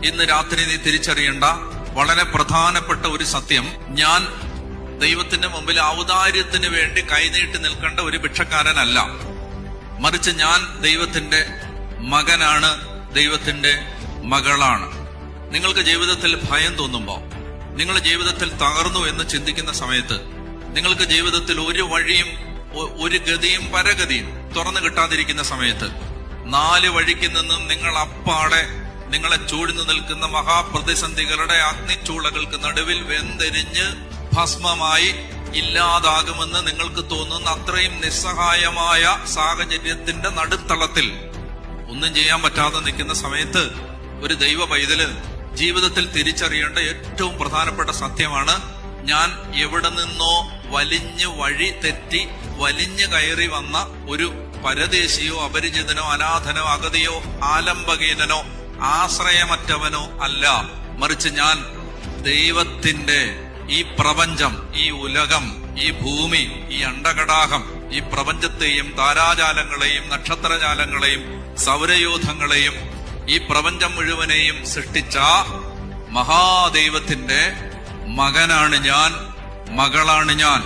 ഇന്ന് രാത്രി നീ തിരിച്ചറിയേണ്ട വളരെ പ്രധാനപ്പെട്ട ഒരു സത്യം, ഞാൻ ദൈവത്തിന്റെ മുമ്പിൽ ഔദാര്യത്തിന് വേണ്ടി കൈനീട്ടി നിൽക്കേണ്ട ഒരു ഭിക്ഷക്കാരനല്ല. മറിച്ച് ഞാൻ ദൈവത്തിന്റെ മകനാണ്, ദൈവത്തിന്റെ മകളാണ്. നിങ്ങൾക്ക് ജീവിതത്തിൽ ഭയം തോന്നുമ്പോൾ, നിങ്ങൾ ജീവിതത്തിൽ തകർന്നു എന്ന് ചിന്തിക്കുന്ന സമയത്ത്, നിങ്ങൾക്ക് ജീവിതത്തിൽ ഒരു വഴിയും ഒരു ഗതിയും പരഗതിയും തുറന്നു കിട്ടാതിരിക്കുന്ന സമയത്ത്, 4 വഴിക്ക് നിന്നും നിങ്ങൾ അപ്പാടെ നിങ്ങളെ ചൂഴ്ന്നു നിൽക്കുന്ന മഹാപ്രതിസന്ധികളുടെ അഗ്നിച്ചൂളകൾക്ക് നടുവിൽ വെന്തെരിഞ്ഞ് ഭസ്മമായി ഇല്ലാതാകുമെന്ന് നിങ്ങൾക്ക് തോന്നുന്ന അത്രയും നിസ്സഹായമായ സാഹചര്യത്തിന്റെ നടുത്തളത്തിൽ ഒന്നും ചെയ്യാൻ പറ്റാതെ നിൽക്കുന്ന സമയത്ത് ഒരു ദൈവ പൈതല് ജീവിതത്തിൽ തിരിച്ചറിയേണ്ട ഏറ്റവും പ്രധാനപ്പെട്ട സത്യമാണ്, ഞാൻ എവിടെ നിന്നോ വലിഞ്ഞു വഴി തെറ്റി വലിഞ്ഞു കയറി വന്ന ഒരു പരദേശിയോ അപരിചിതനോ അനാഥനോ അഗതിയോ ആലംബഹീനനോ ആശ്രയമറ്റവനോ അല്ല. മറിച്ച് ഞാൻ ദൈവത്തിന്റെ ഈ പ്രപഞ്ചം, ഈ ഉലകം, ഈ ഭൂമി, ഈ അണ്ടകടാഹം, ഈ പ്രപഞ്ചത്തെയും താരാജാലങ്ങളെയും നക്ഷത്രജാലങ്ങളെയും സൗരയൂഥങ്ങളെയും ഈ പ്രപഞ്ചം മുഴുവനെയും സൃഷ്ടിച്ച മഹാദൈവത്തിന്റെ മകനാണ് ഞാൻ, മകളാണ് ഞാൻ.